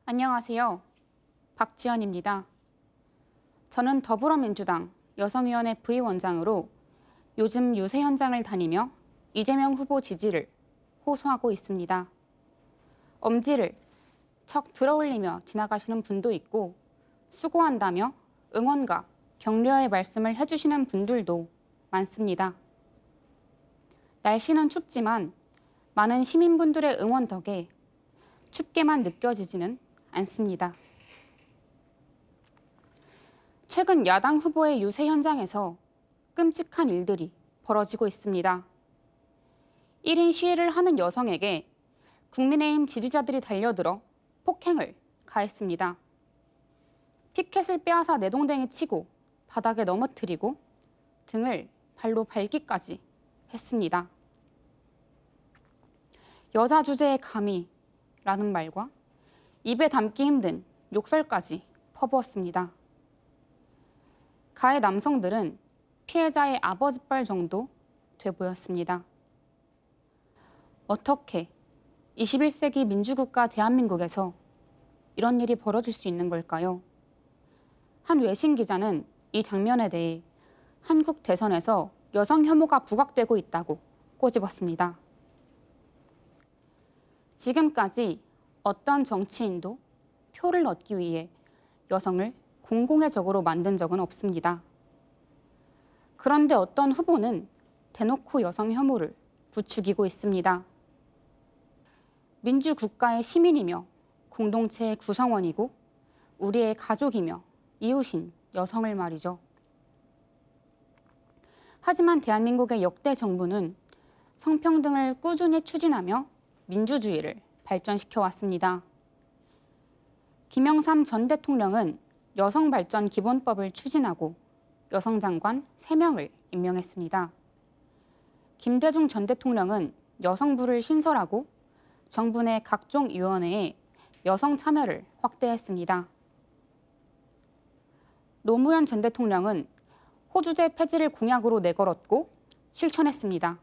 안녕하세요. 박지연입니다. 저는 더불어민주당 여성위원회 부위원장으로 요즘 유세 현장을 다니며 이재명 후보 지지를 호소하고 있습니다. 엄지를 척 들어올리며 지나가시는 분도 있고 수고한다며 응원과 격려의 말씀을 해주시는 분들도 많습니다. 날씨는 춥지만 많은 시민분들의 응원 덕에 춥게만 느껴지지는 않습니다. 최근 야당 후보의 유세 현장에서 끔찍한 일들이 벌어지고 있습니다. 1인 시위를 하는 여성에게 국민의힘 지지자들이 달려들어 폭행을 가했습니다. 피켓을 빼앗아 내동댕이 치고 바닥에 넘어뜨리고 등을 발로 밟기까지 했습니다. 여자 주제에 감히 라는 말과 입에 담기 힘든 욕설까지 퍼부었습니다. 가해 남성들은 피해자의 아버지뻘 정도 돼 보였습니다. 어떻게 21세기 민주국가 대한민국에서 이런 일이 벌어질 수 있는 걸까요? 한 외신 기자는 이 장면에 대해 한국 대선에서 여성 혐오가 부각되고 있다고 꼬집었습니다. 지금까지 어떤 정치인도 표를 얻기 위해 여성을 공공의 적으로 만든 적은 없습니다. 그런데 어떤 후보는 대놓고 여성 혐오를 부추기고 있습니다. 민주국가의 시민이며 공동체의 구성원이고 우리의 가족이며 이웃인 여성을 말이죠. 하지만 대한민국의 역대 정부는 성평등을 꾸준히 추진하며 민주주의를 발전시켜 왔습니다. 김영삼 전 대통령은 여성발전기본법을 추진하고 여성장관 3명을 임명했습니다. 김대중 전 대통령은 여성부를 신설하고 정부 내 각종 위원회에 여성 참여를 확대했습니다. 노무현 전 대통령은 호주제 폐지를 공약으로 내걸었고 실천했습니다.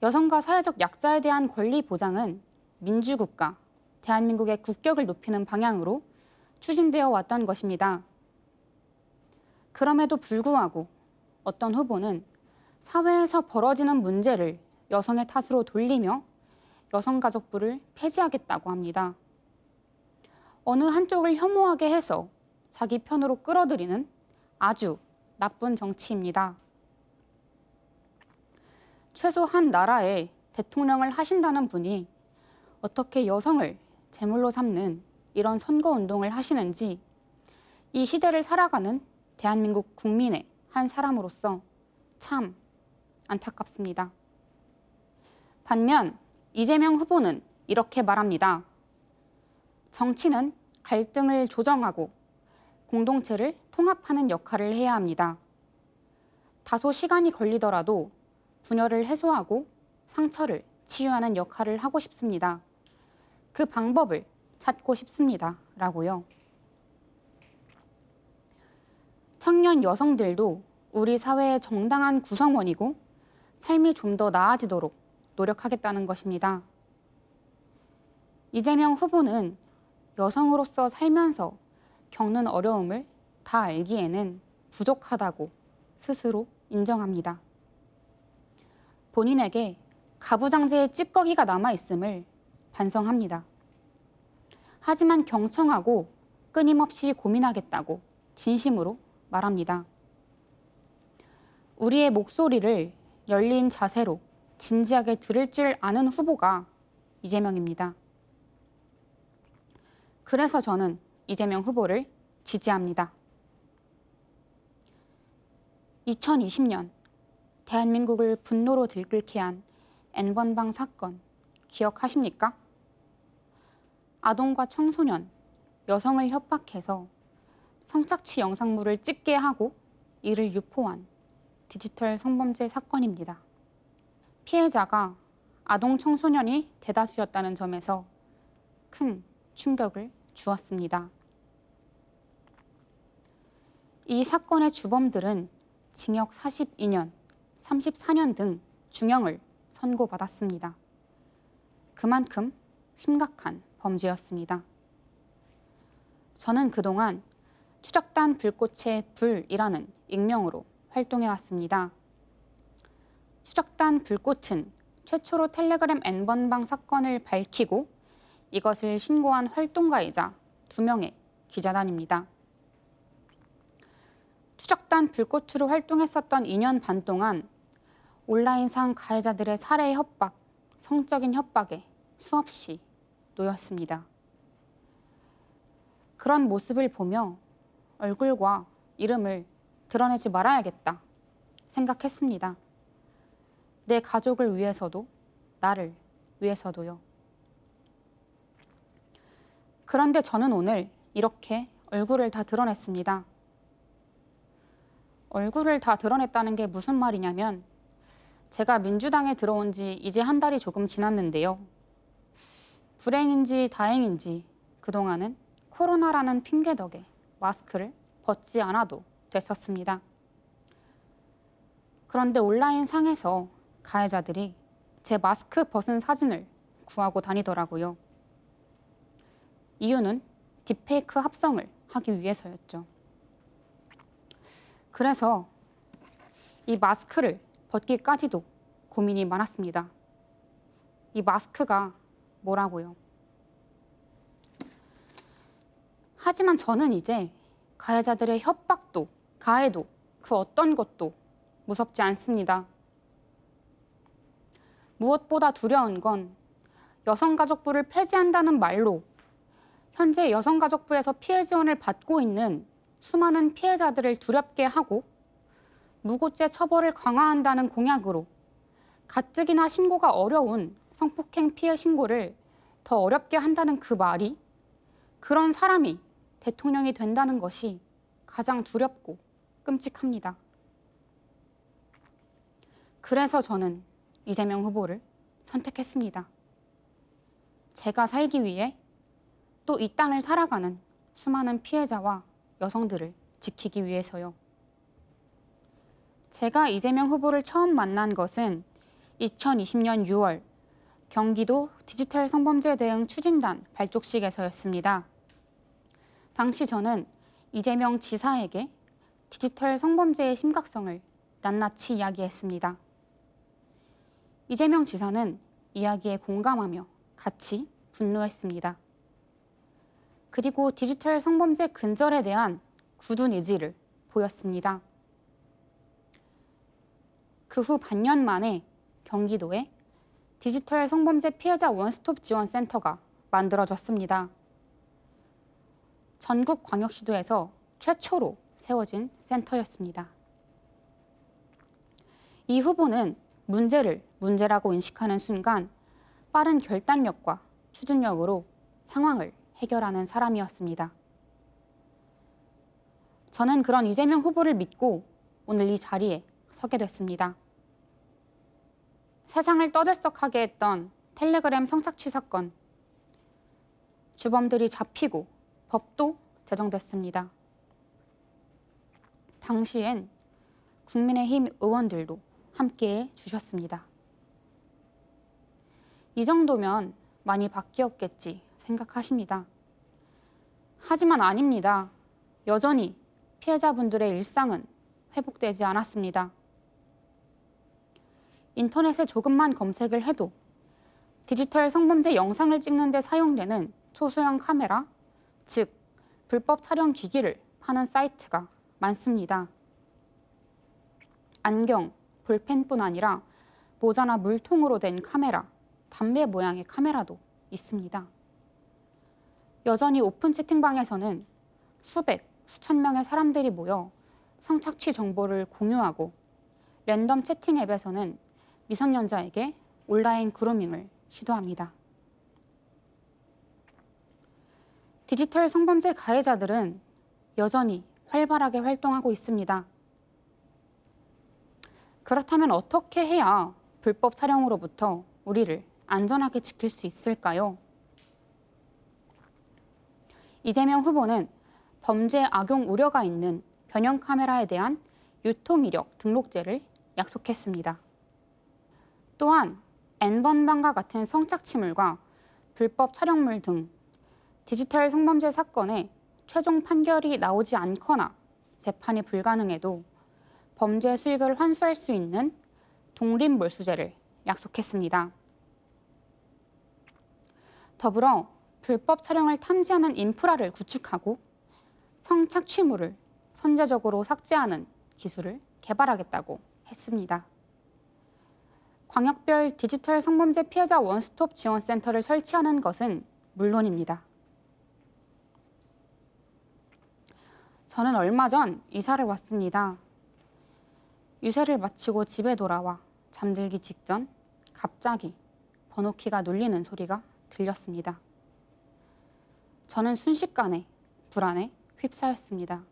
여성과 사회적 약자에 대한 권리 보장은 민주국가, 대한민국의 국격을 높이는 방향으로 추진되어 왔던 것입니다. 그럼에도 불구하고 어떤 후보는 사회에서 벌어지는 문제를 여성의 탓으로 돌리며 여성가족부를 폐지하겠다고 합니다. 어느 한쪽을 혐오하게 해서 자기 편으로 끌어들이는 아주 나쁜 정치입니다. 최소 한 나라의 대통령을 하신다는 분이 어떻게 여성을 제물로 삼는 이런 선거운동을 하시는지 이 시대를 살아가는 대한민국 국민의 한 사람으로서 참 안타깝습니다. 반면 이재명 후보는 이렇게 말합니다. 정치는 갈등을 조정하고 공동체를 통합하는 역할을 해야 합니다. 다소 시간이 걸리더라도 분열을 해소하고 상처를 치유하는 역할을 하고 싶습니다. 그 방법을 찾고 싶습니다. 라고요. 청년 여성들도 우리 사회의 정당한 구성원이고 삶이 좀 더 나아지도록 노력하겠다는 것입니다. 이재명 후보는 여성으로서 살면서 겪는 어려움을 다 알기에는 부족하다고 스스로 인정합니다. 본인에게 가부장제의 찌꺼기가 남아있음을 반성합니다. 하지만 경청하고 끊임없이 고민하겠다고 진심으로 말합니다. 우리의 목소리를 열린 자세로 진지하게 들을 줄 아는 후보가 이재명입니다. 그래서 저는 이재명 후보를 지지합니다. 2020년 대한민국을 분노로 들끓게 한 N번방 사건 기억하십니까? 아동과 청소년, 여성을 협박해서 성착취 영상물을 찍게 하고 이를 유포한 디지털 성범죄 사건입니다. 피해자가 아동 청소년이 대다수였다는 점에서 큰 충격을 주었습니다. 이 사건의 주범들은 징역 42년, 34년 등 중형을 선고받았습니다. 그만큼 심각한 범죄였습니다. 저는 그동안 추적단 불꽃의 불이라는 익명으로 활동해왔습니다. 추적단 불꽃은 최초로 텔레그램 N번방 사건을 밝히고 이것을 신고한 활동가이자 2명의 기자단입니다. 추적단 불꽃으로 활동했었던 2년 반 동안 온라인상 가해자들의 살해 협박, 성적인 협박에 수없이 놓였습니다. 그런 모습을 보며 얼굴과 이름을 드러내지 말아야겠다 생각했습니다. 내 가족을 위해서도 나를 위해서도요. 그런데 저는 오늘 이렇게 얼굴을 다 드러냈습니다. 얼굴을 다 드러냈다는 게 무슨 말이냐면 제가 민주당에 들어온 지 이제 한 달이 조금 지났는데요. 불행인지 다행인지 그동안은 코로나라는 핑계 덕에 마스크를 벗지 않아도 됐었습니다. 그런데 온라인 상에서 가해자들이 제 마스크 벗은 사진을 구하고 다니더라고요. 이유는 딥페이크 합성을 하기 위해서였죠. 그래서 이 마스크를 벗기까지도 고민이 많았습니다. 이 마스크가 뭐라고요? 하지만 저는 이제 가해자들의 협박도, 가해도, 그 어떤 것도 무섭지 않습니다. 무엇보다 두려운 건 여성가족부를 폐지한다는 말로 현재 여성가족부에서 피해 지원을 받고 있는 수많은 피해자들을 두렵게 하고 무고죄 처벌을 강화한다는 공약으로 가뜩이나 신고가 어려운 성폭행 피해 신고를 더 어렵게 한다는 그 말이 그런 사람이 대통령이 된다는 것이 가장 두렵고 끔찍합니다. 그래서 저는 이재명 후보를 선택했습니다. 제가 살기 위해 또 이 땅을 살아가는 수많은 피해자와 여성들을 지키기 위해서요. 제가 이재명 후보를 처음 만난 것은 2020년 6월 경기도 디지털 성범죄 대응 추진단 발족식에서였습니다. 당시 저는 이재명 지사에게 디지털 성범죄의 심각성을 낱낱이 이야기했습니다. 이재명 지사는 이야기에 공감하며 같이 분노했습니다. 그리고 디지털 성범죄 근절에 대한 굳은 의지를 보였습니다. 그 후 반년 만에 경기도에 디지털 성범죄 피해자 원스톱 지원 센터가 만들어졌습니다. 전국 광역시도에서 최초로 세워진 센터였습니다. 이 후보는 문제를 문제라고 인식하는 순간 빠른 결단력과 추진력으로 상황을 해결하는 사람이었습니다. 저는 그런 이재명 후보를 믿고 오늘 이 자리에 서게 됐습니다. 세상을 떠들썩하게 했던 텔레그램 성착취 사건. 주범들이 잡히고 법도 제정됐습니다. 당시엔 국민의힘 의원들도 함께해 주셨습니다. 이 정도면 많이 바뀌었겠지 생각하십니다. 하지만 아닙니다. 여전히 피해자분들의 일상은 회복되지 않았습니다. 인터넷에 조금만 검색을 해도 디지털 성범죄 영상을 찍는 데 사용되는 초소형 카메라, 즉 불법 촬영 기기를 파는 사이트가 많습니다. 안경, 볼펜뿐 아니라 모자나 물통으로 된 카메라, 담배 모양의 카메라도 있습니다. 여전히 오픈 채팅방에서는 수백, 수천 명의 사람들이 모여 성착취 정보를 공유하고 랜덤 채팅 앱에서는 미성년자에게 온라인 그루밍을 시도합니다. 디지털 성범죄 가해자들은 여전히 활발하게 활동하고 있습니다. 그렇다면 어떻게 해야 불법 촬영으로부터 우리를 안전하게 지킬 수 있을까요? 이재명 후보는 범죄 악용 우려가 있는 변형 카메라에 대한 유통 이력 등록제를 약속했습니다. 또한 N번방과 같은 성착취물과 불법 촬영물 등 디지털 성범죄 사건에 최종 판결이 나오지 않거나 재판이 불가능해도 범죄 수익을 환수할 수 있는 독립몰수제를 약속했습니다. 더불어 불법 촬영을 탐지하는 인프라를 구축하고 성착취물을 선제적으로 삭제하는 기술을 개발하겠다고 했습니다. 광역별 디지털 성범죄 피해자 원스톱 지원센터를 설치하는 것은 물론입니다. 저는 얼마 전 이사를 왔습니다. 유세를 마치고 집에 돌아와 잠들기 직전 갑자기 번호키가 눌리는 소리가 들렸습니다. 저는 순식간에 불안에 휩싸였습니다.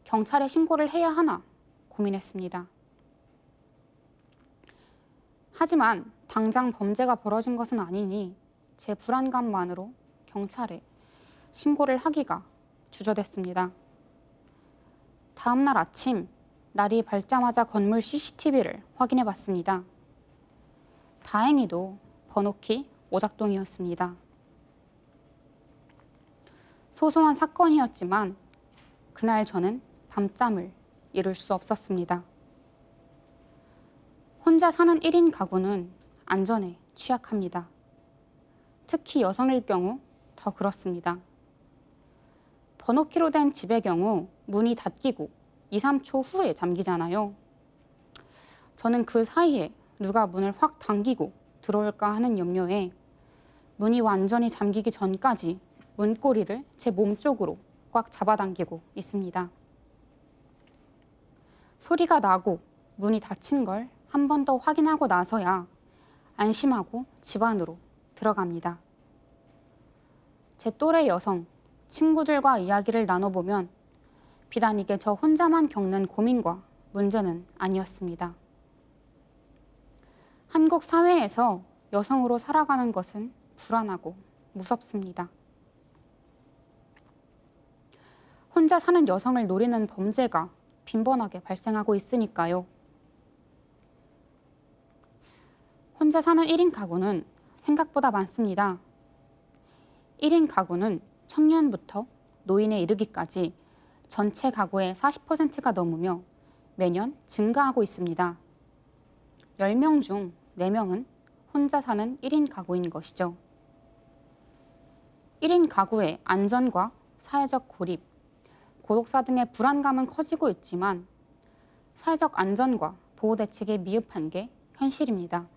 경찰에 신고를 해야 하나 고민했습니다. 하지만 당장 범죄가 벌어진 것은 아니니 제 불안감만으로 경찰에 신고를 하기가 주저됐습니다. 다음 날 아침 날이 밝자마자 건물 CCTV를 확인해 봤습니다. 다행히도 번호키 오작동이었습니다. 소소한 사건이었지만 그날 저는 밤잠을 이룰 수 없었습니다. 혼자 사는 1인 가구는 안전에 취약합니다. 특히 여성일 경우 더 그렇습니다. 번호키로 된 집의 경우 문이 닫히고 2, 3초 후에 잠기잖아요. 저는 그 사이에 누가 문을 확 당기고 들어올까 하는 염려에 문이 완전히 잠기기 전까지 문고리를 제 몸쪽으로 꽉 잡아당기고 있습니다. 소리가 나고 문이 닫힌 걸 한 번 더 확인하고 나서야 안심하고 집 안으로 들어갑니다. 제 또래 여성, 친구들과 이야기를 나눠보면 비단 이게 저 혼자만 겪는 고민과 문제는 아니었습니다. 한국 사회에서 여성으로 살아가는 것은 불안하고 무섭습니다. 혼자 사는 여성을 노리는 범죄가 빈번하게 발생하고 있으니까요. 혼자 사는 1인 가구는 생각보다 많습니다. 1인 가구는 청년부터 노인에 이르기까지 전체 가구의 40%가 넘으며 매년 증가하고 있습니다. 10명 중 4명은 혼자 사는 1인 가구인 것이죠. 1인 가구의 안전과 사회적 고립, 고독사 등의 불안감은 커지고 있지만 사회적 안전과 보호 대책이 미흡한 게 현실입니다.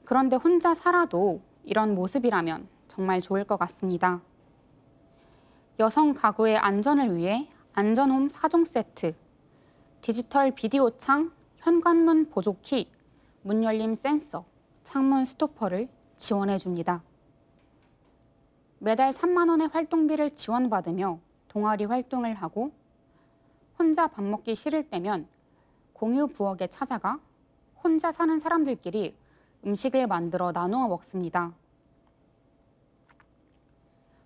그런데 혼자 살아도 이런 모습이라면 정말 좋을 것 같습니다. 여성 가구의 안전을 위해 안전홈 4종 세트, 디지털 비디오 창, 현관문 보조키, 문 열림 센서, 창문 스토퍼를 지원해 줍니다. 매달 3만 원의 활동비를 지원받으며 동아리 활동을 하고 혼자 밥 먹기 싫을 때면 공유 부엌에 찾아가 혼자 사는 사람들끼리 음식을 만들어 나누어 먹습니다.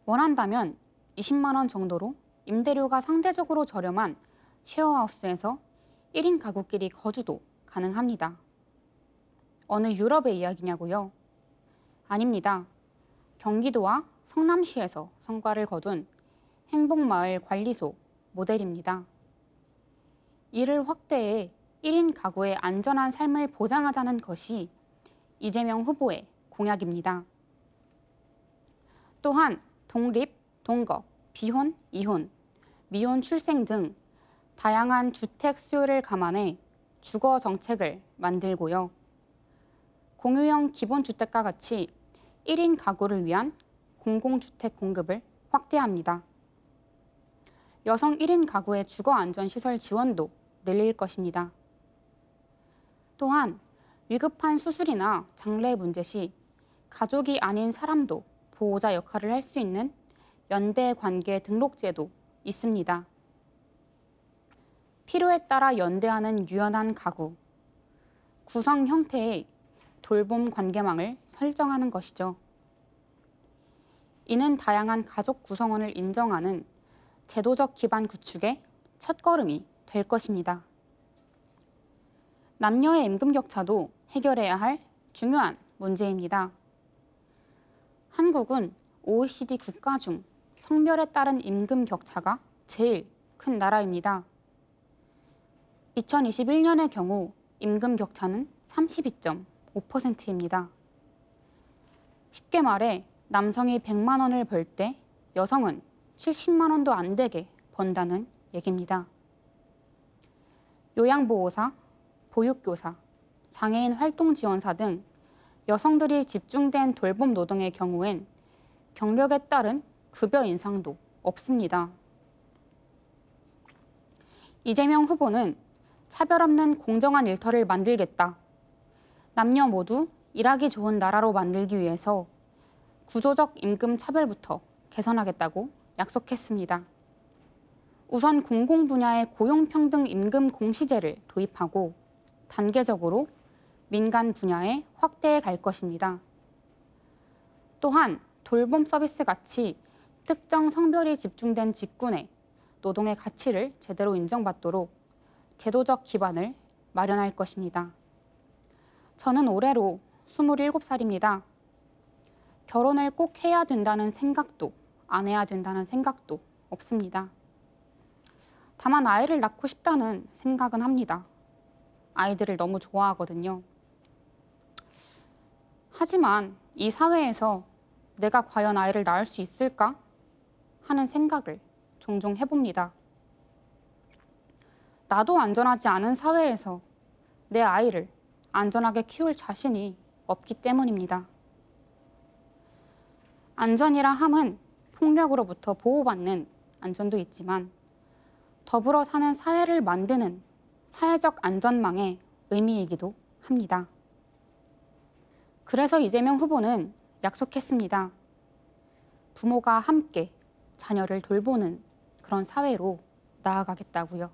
원한다면 20만 원 정도로 임대료가 상대적으로 저렴한 쉐어하우스에서 1인 가구끼리 거주도 가능합니다. 어느 유럽의 이야기냐고요? 아닙니다. 경기도와 성남시에서 성과를 거둔 행복마을 관리소 모델입니다. 이를 확대해 1인 가구의 안전한 삶을 보장하자는 것이 이재명 후보의 공약입니다. 또한 독립, 동거, 비혼, 이혼, 미혼 출생 등 다양한 주택 수요를 감안해 주거 정책을 만들고요. 공유형 기본주택과 같이 1인 가구를 위한 공공주택 공급을 확대합니다. 여성 1인 가구의 주거안전시설 지원도 늘릴 것입니다. 또한 위급한 수술이나 장래 문제 시 가족이 아닌 사람도 보호자 역할을 할 수 있는 연대관계 등록제도 있습니다. 필요에 따라 연대하는 유연한 가구, 구성 형태의 돌봄 관계망을 설정하는 것이죠. 이는 다양한 가족 구성원을 인정하는 제도적 기반 구축의 첫걸음이 될 것입니다. 남녀의 임금 격차도 해결해야 할 중요한 문제입니다. 한국은 OECD 국가 중 성별에 따른 임금 격차가 제일 큰 나라입니다. 2021년의 경우 임금 격차는 32.5%입니다. 쉽게 말해 남성이 100만 원을 벌 때 여성은 70만 원도 안 되게 번다는 얘기입니다. 요양보호사, 보육교사, 장애인 활동지원사 등 여성들이 집중된 돌봄 노동의 경우엔 경력에 따른 급여 인상도 없습니다. 이재명 후보는 차별 없는 공정한 일터를 만들겠다. 남녀 모두 일하기 좋은 나라로 만들기 위해서 구조적 임금 차별부터 개선하겠다고 약속했습니다. 우선 공공 분야의 고용평등 임금 공시제를 도입하고 단계적으로 민간 분야에 확대해 갈 것입니다. 또한 돌봄 서비스 같이 특정 성별이 집중된 직군에 노동의 가치를 제대로 인정받도록 제도적 기반을 마련할 것입니다. 저는 올해로 27살입니다. 결혼을 꼭 해야 된다는 생각도 안 해야 된다는 생각도 없습니다. 다만 아이를 낳고 싶다는 생각은 합니다. 아이들을 너무 좋아하거든요. 하지만 이 사회에서 내가 과연 아이를 낳을 수 있을까 하는 생각을 종종 해봅니다. 나도 안전하지 않은 사회에서 내 아이를 안전하게 키울 자신이 없기 때문입니다. 안전이라 함은 폭력으로부터 보호받는 안전도 있지만 더불어 사는 사회를 만드는 사회적 안전망의 의미이기도 합니다. 그래서 이재명 후보는 약속했습니다. 부모가 함께 자녀를 돌보는 그런 사회로 나아가겠다고요.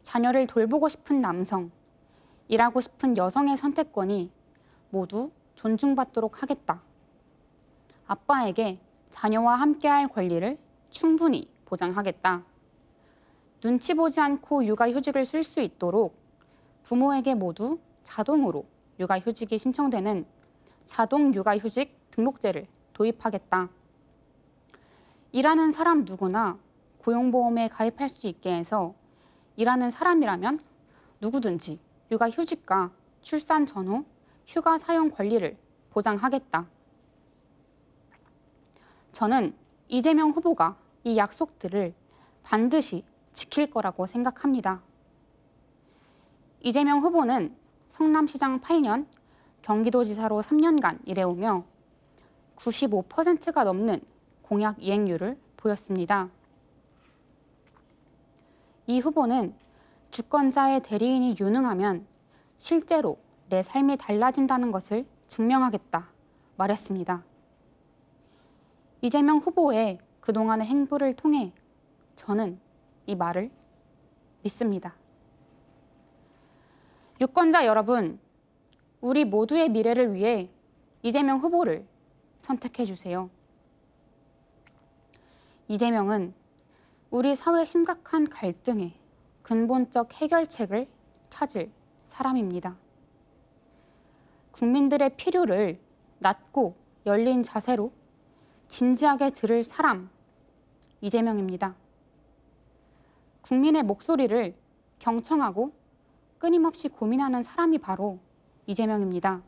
자녀를 돌보고 싶은 남성, 일하고 싶은 여성의 선택권이 모두 존중받도록 하겠다. 아빠에게 자녀와 함께할 권리를 충분히 보장하겠다. 눈치 보지 않고 육아휴직을 쓸 수 있도록 부모에게 모두 자동으로 육아휴직이 신청되는 자동 육아휴직 등록제를 도입하겠다. 일하는 사람 누구나 고용보험에 가입할 수 있게 해서 일하는 사람이라면 누구든지 육아휴직과 출산 전후 휴가 사용 권리를 보장하겠다. 저는 이재명 후보가 이 약속들을 반드시 지킬 거라고 생각합니다. 이재명 후보는 성남시장 8년, 경기도지사로 3년간 일해오며 95%가 넘는 공약 이행률을 보였습니다. 이 후보는 주권자의 대리인이 유능하면 실제로 내 삶이 달라진다는 것을 증명하겠다 말했습니다. 이재명 후보의 그동안의 행보를 통해 저는 이 말을 믿습니다. 유권자 여러분, 우리 모두의 미래를 위해 이재명 후보를 선택해 주세요. 이재명은 우리 사회 심각한 갈등의 근본적 해결책을 찾을 사람입니다. 국민들의 필요를 낮고 열린 자세로 진지하게 들을 사람, 이재명입니다. 국민의 목소리를 경청하고 끊임없이 고민하는 사람이 바로 이재명입니다.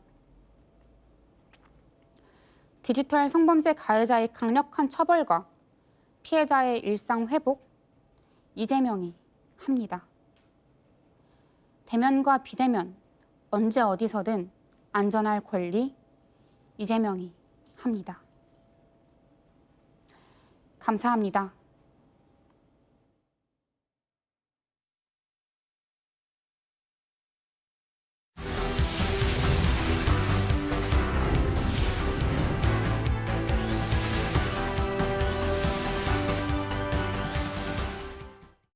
디지털 성범죄 가해자의 강력한 처벌과 피해자의 일상 회복, 이재명이 합니다. 대면과 비대면, 언제 어디서든 안전할 권리, 이재명이 합니다. 감사합니다.